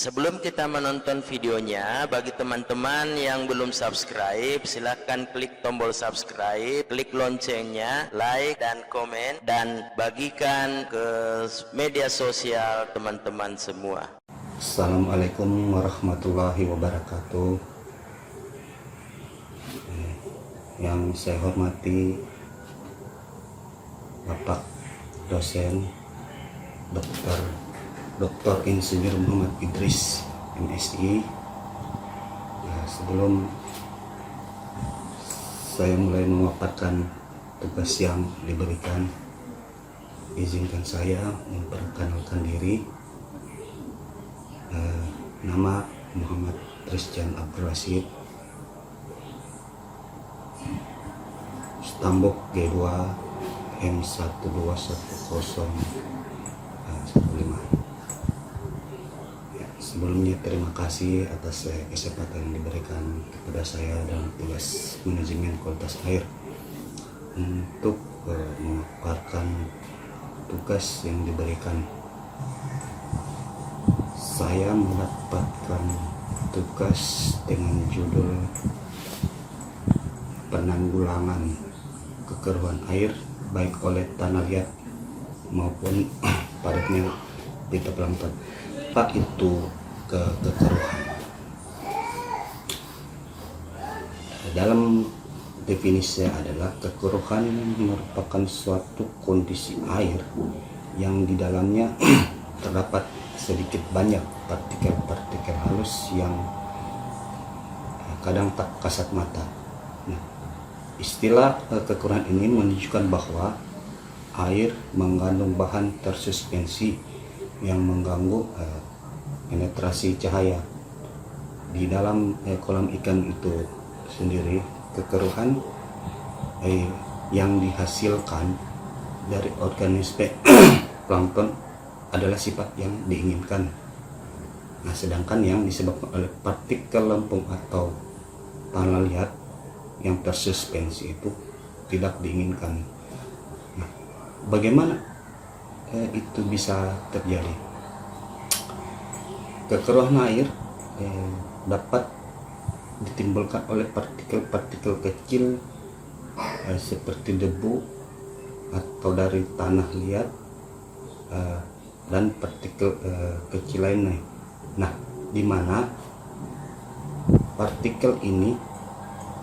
Sebelum kita menonton videonya, bagi teman-teman yang belum subscribe, silahkan klik tombol subscribe, klik loncengnya, like dan komen, dan bagikan ke media sosial teman-teman semua. Assalamualaikum warahmatullahi wabarakatuh. Yang saya hormati Bapak dosen Dr. Insinyur Muhammad Idris MSI. Sebelum saya mulai memaparkan tugas yang diberikan, izinkan saya memperkenalkan diri. Nama Muhammad Trisjan Abdul Rashid, Stambuk G2 M1210115. Sebelumnya terima kasih atas kesempatan yang diberikan kepada saya dalam tugas manajemen kualitas air untuk memaparkan tugas yang diberikan. Saya mendapatkan tugas dengan judul penanggulangan kekeruhan air baik oleh tanah liat maupun padatnya fitoplankton. Apa itu kekeruhan? Dalam definisinya adalah kekeruhan merupakan suatu kondisi air yang di dalamnya terdapat sedikit banyak partikel-partikel halus yang kadang tak kasat mata. Nah, istilah kekeruhan ini menunjukkan bahwa air mengandung bahan tersuspensi yang mengganggu penetrasi cahaya di dalam kolam ikan itu sendiri. Kekeruhan yang dihasilkan dari organisme plankton adalah sifat yang diinginkan. Nah, sedangkan yang disebabkan oleh partikel lempung atau tanah liat yang tersuspensi itu tidak diinginkan. Nah, bagaimana itu bisa terjadi? Kekeruhan air dapat ditimbulkan oleh partikel-partikel kecil seperti debu atau dari tanah liat dan partikel kecil lainnya. Nah, di mana partikel ini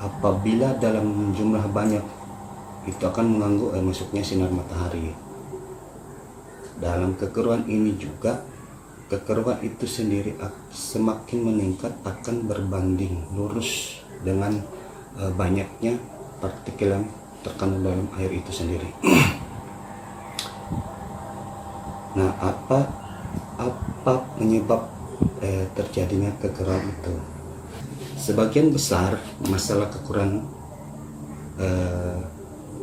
apabila dalam jumlah banyak itu akan mengganggu masuknya sinar matahari. Dalam kekeruhan ini juga, kekeruhan itu sendiri semakin meningkat akan berbanding lurus dengan banyaknya partikel yang terkandung dalam air itu sendiri. Nah, apa penyebab terjadinya kekeruhan itu? Sebagian besar masalah kekeruhan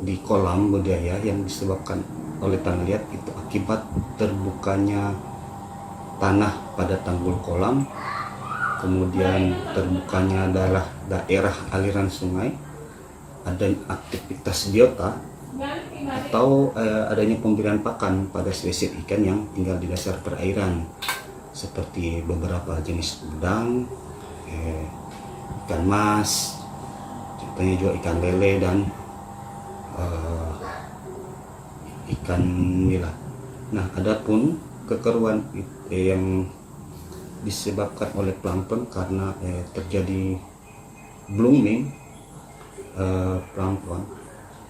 di kolam budidaya yang disebabkan oleh tanah liat itu akibat terbukanya tanah pada tanggul kolam, kemudian terbukanya daerah aliran sungai, adanya aktivitas biota, atau adanya pemberian pakan pada spesies ikan yang tinggal di dasar perairan seperti beberapa jenis udang, ikan mas, contohnya juga ikan lele dan ikan nila. Nah, adapun kekeruhan yang disebabkan oleh plankton karena terjadi blooming plankton,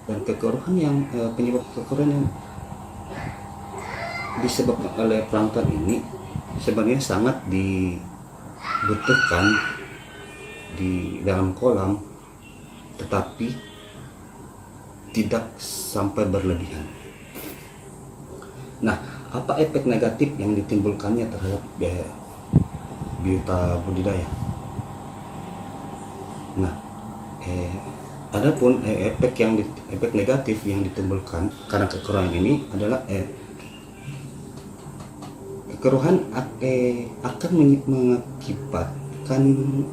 dan kekeruhan yang penyebab kekeruhan yang disebabkan oleh plankton ini sebenarnya sangat dibutuhkan di dalam kolam, tetapi tidak sampai berlebihan. Nah, apa efek negatif yang ditimbulkannya terhadap biota budidaya? Nah, adapun efek negatif yang ditimbulkan karena kekeruhan ini adalah kekeruhan akan mengakibatkan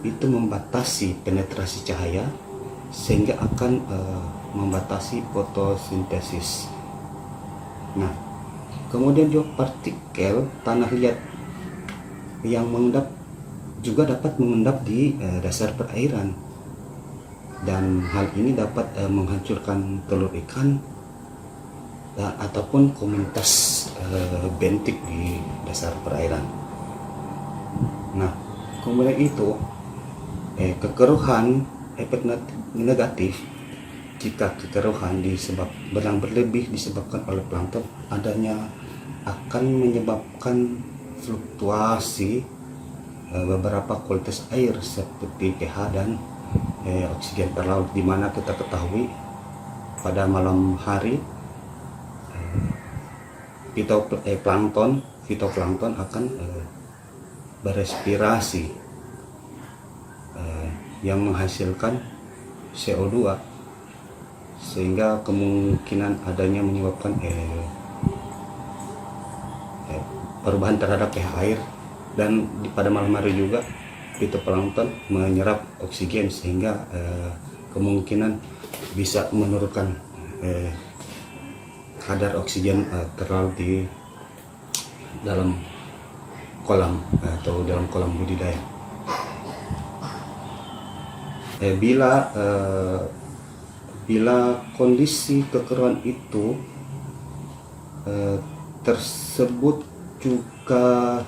itu membatasi penetrasi cahaya sehingga akan membatasi fotosintesis. Nah, kemudian juga partikel tanah liat yang mengendap juga dapat mengendap di dasar perairan, dan hal ini dapat menghancurkan telur ikan ataupun komunitas bentik di dasar perairan. Nah, kemudian itu kekeruhan, efek negatif jika kekeruhan berlebih disebabkan oleh plankton adanya akan menyebabkan fluktuasi beberapa kualitas air seperti pH dan oksigen terlaut, di mana kita ketahui pada malam hari fitoplankton akan berespirasi yang menghasilkan CO2, sehingga kemungkinan adanya menyebabkan perubahan terhadap pH air, dan pada malam hari juga fitoplankton menyerap oksigen, sehingga kemungkinan bisa menurunkan kadar oksigen terlalu di dalam kolam atau dalam kolam budidaya. Bila kondisi kekeruhan itu tersebut juga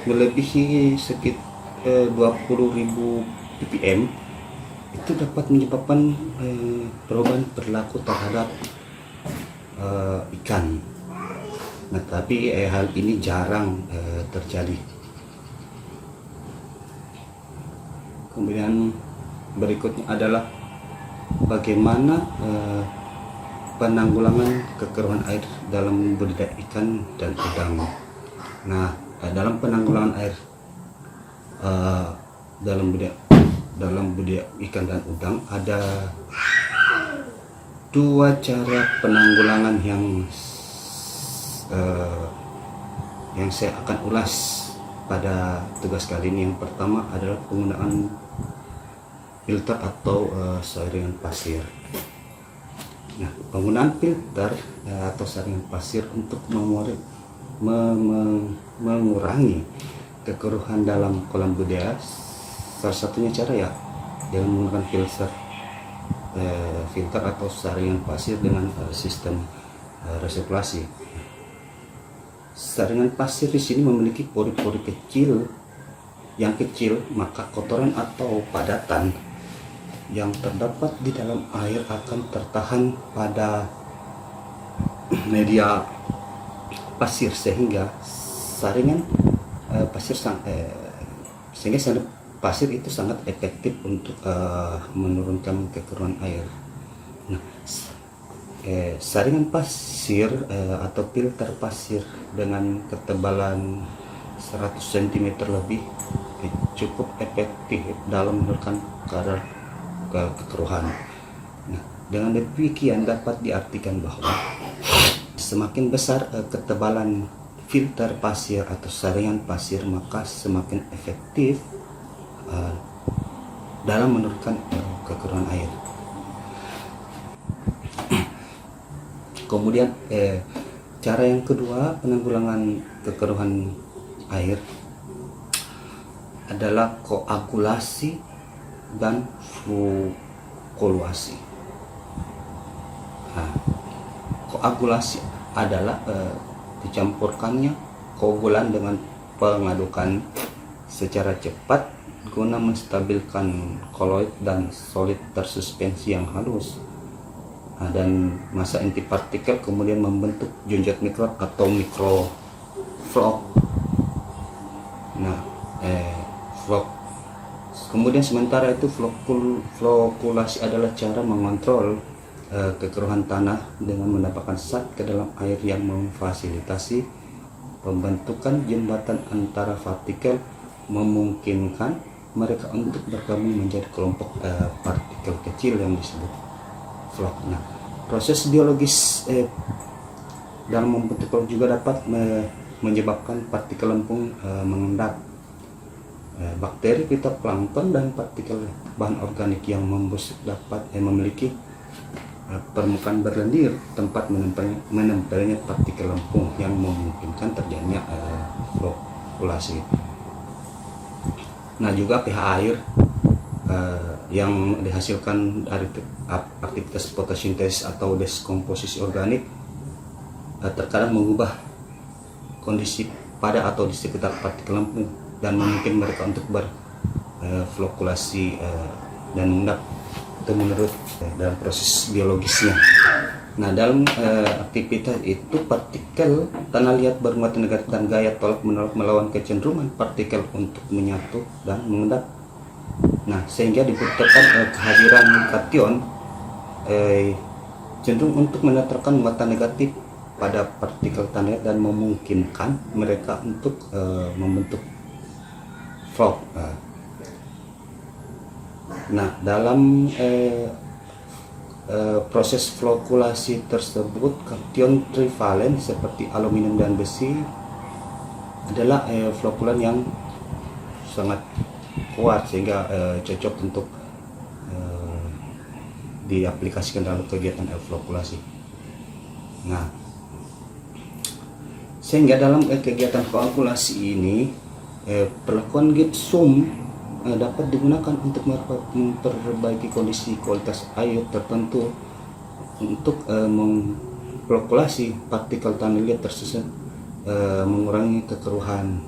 melebihi sekitar 20.000 ppm, itu dapat menyebabkan perubahan perilaku terhadap ikan. Nah, tapi hal ini jarang terjadi. Kemudian berikutnya adalah bagaimana penanggulangan kekeruhan air dalam budidaya ikan dan udang. Nah, dalam penanggulangan air dalam budidaya ikan dan udang ada dua cara penanggulangan yang saya akan ulas pada tugas kali ini. Yang pertama adalah penggunaan filter atau saringan pasir. Nah, penggunaan filter atau saringan pasir untuk mengurangi kekeruhan dalam kolam budidaya, salah satunya cara ya dengan menggunakan filter atau saringan pasir dengan sistem resirkulasi. Saringan pasir di sini memiliki pori-pori kecil yang kecil, maka kotoran atau padatan yang terdapat di dalam air akan tertahan pada media pasir, sehingga saringan pasir itu sangat efektif untuk menurunkan kekeruhan air. Nah, saringan pasir atau filter pasir dengan ketebalan 100 cm lebih cukup efektif dalam menurunkan kadar kekeruhan. Nah, dengan demikian dapat diartikan bahwa semakin besar ketebalan filter pasir atau saringan pasir, maka semakin efektif dalam menurunkan kekeruhan air. Kemudian cara yang kedua penanggulangan kekeruhan air adalah koagulasi dan fluktuasi. Nah, koagulasi adalah dicampurkannya koagulan dengan pengadukan secara cepat guna menstabilkan koloid dan solid tersuspensi yang halus. Nah, dan massa inti partikel kemudian membentuk junjat mikron atau mikroflok. Nah, kemudian sementara itu flokulasi adalah cara mengontrol kekeruhan tanah dengan menambahkan zat ke dalam air yang memfasilitasi pembentukan jembatan antara partikel, memungkinkan mereka untuk bergabung menjadi kelompok partikel kecil yang disebut flok. Nah, proses biologis dalam membentuk flok juga dapat menyebabkan partikel lempung mengendap. Bakteri, fitoplankton, dan partikel bahan organik yang membusuk dapat memiliki permukaan berlendir tempat menempelnya partikel lempung yang memungkinkan terjadinya flokulasi. Nah, juga pH air yang dihasilkan dari aktivitas fotosintesis atau deskomposisi organik terkadang mengubah kondisi pada atau di sekitar partikel lempung dan memungkinkan mereka untuk berflokulasi dan mengendap. Itu menurut dalam proses biologisnya. Nah, dalam aktivitas itu partikel tanah liat bermuatan negatif dan gaya tolak menolak melawan kecenderungan partikel untuk menyatu dan mengendap. Nah, sehingga dibutuhkan kehadiran kation cenderung untuk menetralkan muatan negatif pada partikel tanah liat dan memungkinkan mereka untuk membentuk flok. Nah, dalam proses flokulasi tersebut, kation trivalen seperti aluminium dan besi adalah flokulan yang sangat kuat sehingga cocok untuk diaplikasikan dalam kegiatan flokulasi. Nah, sehingga dalam kegiatan flokulasi ini perlakuan gypsum dapat digunakan untuk memperbaiki kondisi kualitas air tertentu untuk memflokulasi partikel tanah liat tersebut, mengurangi kekeruhan.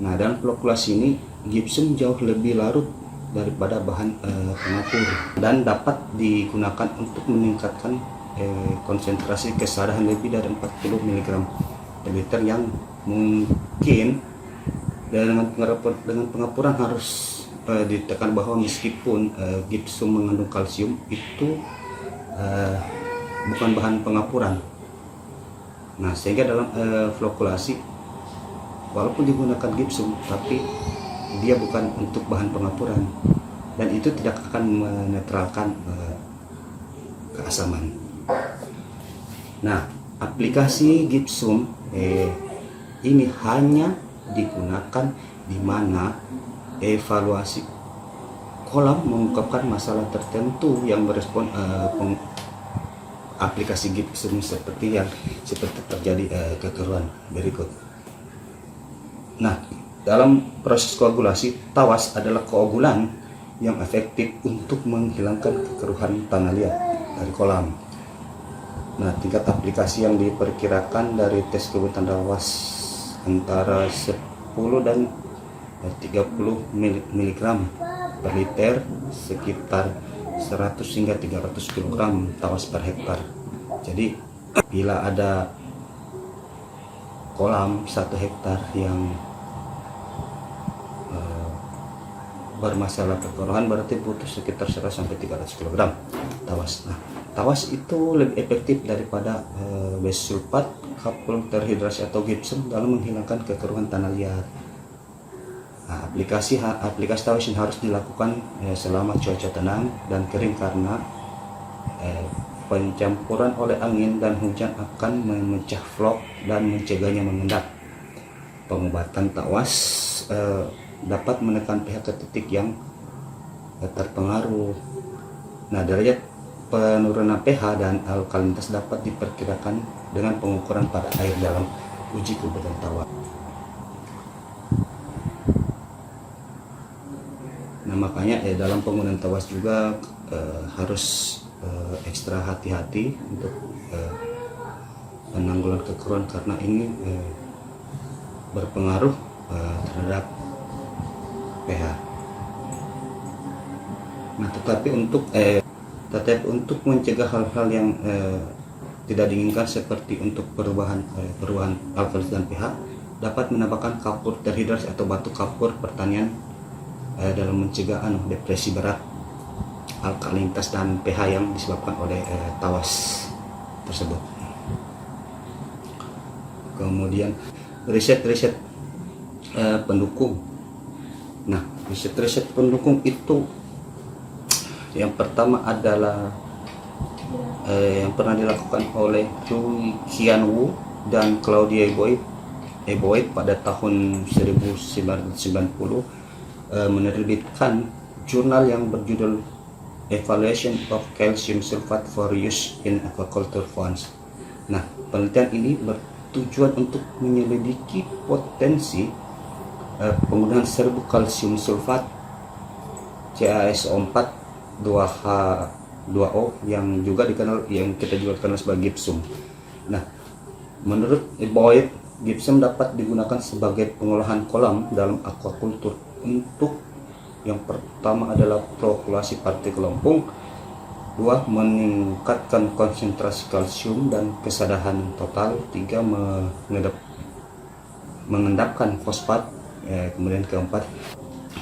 Nah, dalam flokulasi ini gypsum jauh lebih larut daripada bahan pengapur dan dapat digunakan untuk meningkatkan konsentrasi kesadaran lebih dari 40 mg per liter yang mungkin. Dengan pengapuran harus ditekan bahwa meskipun gypsum mengandung kalsium, itu bukan bahan pengapuran. Nah, sehingga dalam flokulasi walaupun digunakan gypsum, tapi dia bukan untuk bahan pengapuran dan itu tidak akan menetralkan keasaman. Nah, aplikasi gypsum ini hanya digunakan di mana evaluasi kolam mengungkapkan masalah tertentu yang merespon aplikasi gypsum seperti terjadi kekeruhan berikut. Nah, dalam proses koagulasi, tawas adalah koagulan yang efektif untuk menghilangkan kekeruhan tanah liat dari kolam. Nah, tingkat aplikasi yang diperkirakan dari tes kebutuhan tawas antara 10 dan 30 mg per liter, sekitar 100 hingga 300 kg tawas per hektar. Jadi bila ada kolam 1 hektar yang bermasalah kekeruhan, berarti butuh sekitar 100 sampai 300 kg tawas. Nah, tawas itu lebih efektif daripada base sulfat, kapur terhidrasi atau gypsum dalam menghilangkan kekeruhan tanah liat. Nah, aplikasi tawas ini harus dilakukan selama cuaca tenang dan kering karena pencampuran oleh angin dan hujan akan memecah flok dan mencegahnya mengendap. Pengobatan tawas dapat menekan pH ke titik yang terpengaruh. Nah, derajat penurunan pH dan alkalinitas dapat diperkirakan dengan pengukuran pada air dalam uji kebutuhan tawas. Nah, makanya dalam penggunaan tawas juga harus ekstra hati-hati untuk penanggulangan kekeruhan karena ini berpengaruh terhadap pH. Nah, tetapi untuk mencegah hal-hal yang tidak diinginkan seperti untuk perubahan alkalis dan pH, dapat menambahkan kapur terhidrasi atau batu kapur pertanian dalam mencegah depresi berat alkalinitas dan pH yang disebabkan oleh tawas tersebut. Kemudian riset pendukung. Nah, riset pendukung itu yang pertama adalah yang pernah dilakukan oleh Chu Qianwu dan Claudia Eboit pada tahun 1990, menerbitkan jurnal yang berjudul evaluation of calcium sulfate for use in aquaculture funds. Nah, penelitian ini bertujuan untuk menyelidiki potensi penggunaan serbuk kalsium sulfat CaSO4 2H2O yang kita juga kenal sebagai gypsum. Nah, menurut Boyd, gypsum dapat digunakan sebagai pengolahan kolam dalam aquaculture untuk yang pertama adalah flokulasi partikel lempung, 2 meningkatkan konsentrasi kalsium dan kesadaran total, 3 mengendapkan fosfat, kemudian keempat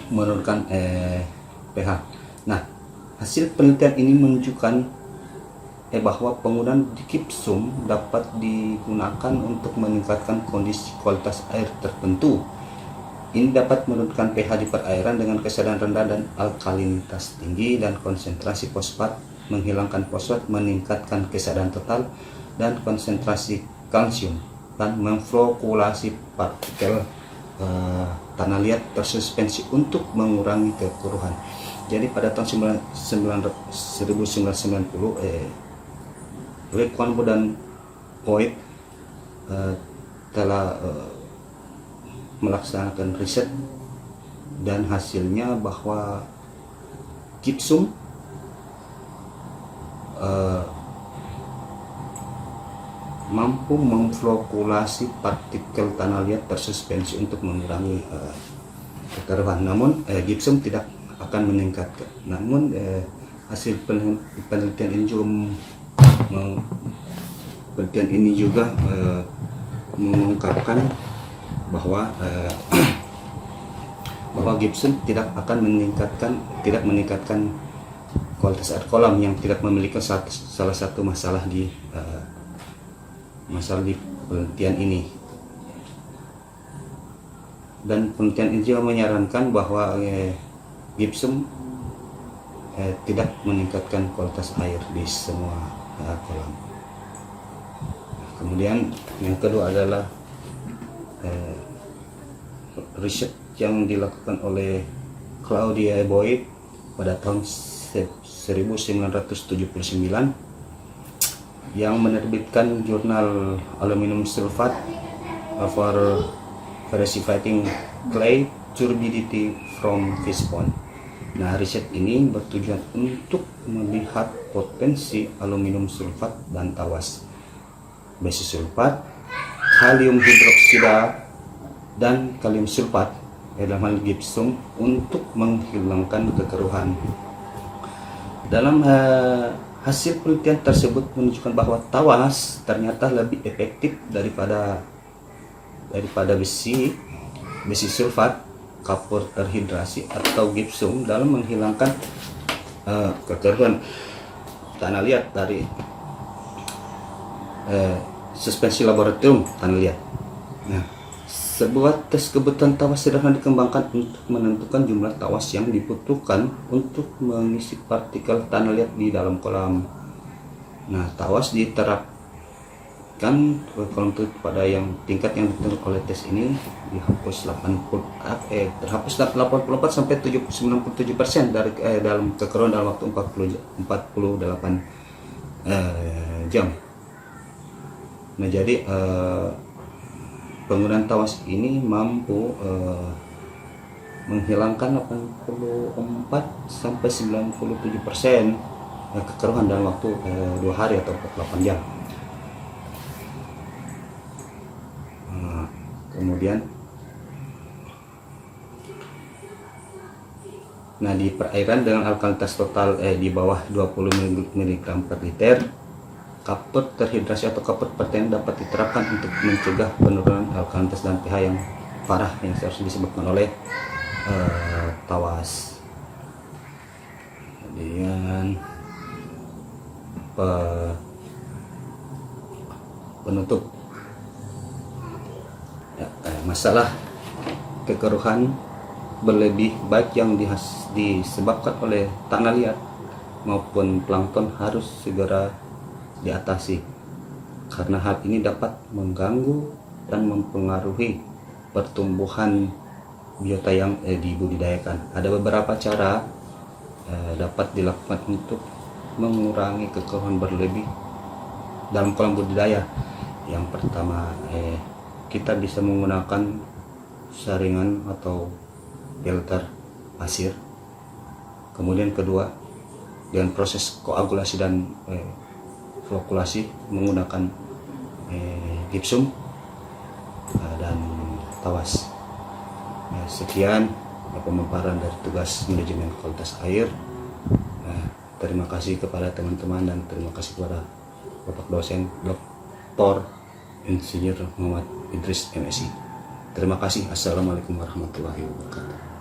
menurunkan pH. Nah, hasil penelitian ini menunjukkan bahwa penggunaan gypsum dapat digunakan untuk meningkatkan kondisi kualitas air tertentu. Ini dapat menurunkan pH di perairan dengan kesadaran rendah dan alkalinitas tinggi, dan konsentrasi fosfat, menghilangkan fosfat, meningkatkan kesadaran total dan konsentrasi kalsium, dan memflokulasi partikel tanah liat tersuspensi untuk mengurangi kekeruhan. Jadi pada tahun 1990 Conbo dan Boyd telah melaksanakan riset, dan hasilnya bahwa gypsum mampu memflokulasi partikel tanah liat tersuspensi untuk mengurangi kekeruhan. Namun gypsum tidak akan meningkatkan. Namun hasil penelitian ini juga mengungkapkan bahwa gypsum tidak meningkatkan kualitas air kolam, yang tidak memiliki salah satu masalah di penelitian ini. Dan penelitian ini juga menyarankan bahwa gypsum tidak meningkatkan kualitas air di semua kolam. Kemudian yang kedua adalah riset yang dilakukan oleh Claudia Boyd pada tahun 1979 yang menerbitkan jurnal Aluminium Sulfate for Versifying Clay Turbidity from Fish Pond. Nah, riset ini bertujuan untuk melihat potensi aluminium sulfat dan tawas, besi sulfat, kalium hidroksida, dan kalium sulfat dalam hal gypsum untuk menghilangkan kekeruhan. Dalam hasil penelitian tersebut menunjukkan bahwa tawas ternyata lebih efektif daripada besi sulfat, kapur terhidrasi atau gypsum dalam menghilangkan kekeruhan tanah liat dari suspensi laboratorium tanah liat. Nah, sebuah tes kebutuhan tawas sederhana dikembangkan untuk menentukan jumlah tawas yang dibutuhkan untuk mengisi partikel tanah liat di dalam kolam. Nah, tawas diterapkan kolam itu pada yang tingkat yang ditentukan oleh tes ini terhapus 84 sampai 97% dari dalam kekeruhan dalam waktu 48 jam. Nah, jadi penggunaan tawas ini mampu menghilangkan 84 sampai 97% kekeruhan dalam waktu 2 hari atau 48 jam. Kemudian di perairan dengan alkalinitas total di bawah 20 mg per liter, kapur terhidrasi atau kapur pertanian dapat diterapkan untuk mencegah penurunan alkalinitas dan pH yang parah yang seharusnya disebabkan oleh tawas. Kemudian penutup, masalah kekeruhan berlebih baik yang disebabkan oleh tanah liat maupun plankton harus segera diatasi, karena hal ini dapat mengganggu dan mempengaruhi pertumbuhan biota yang dibudidayakan. Ada beberapa cara dapat dilakukan untuk mengurangi kekeruhan berlebih dalam kolam budidaya. Yang pertama, kita bisa menggunakan saringan atau filter pasir. Kemudian kedua, dengan proses koagulasi dan flokulasi menggunakan gipsum dan tawas. Sekian pemaparan dari tugas manajemen kualitas air. Terima kasih kepada teman-teman dan terima kasih kepada Bapak dosen Dr. Insinyur Muhammad Idris MSI. Terima kasih. Assalamualaikum warahmatullahi wabarakatuh.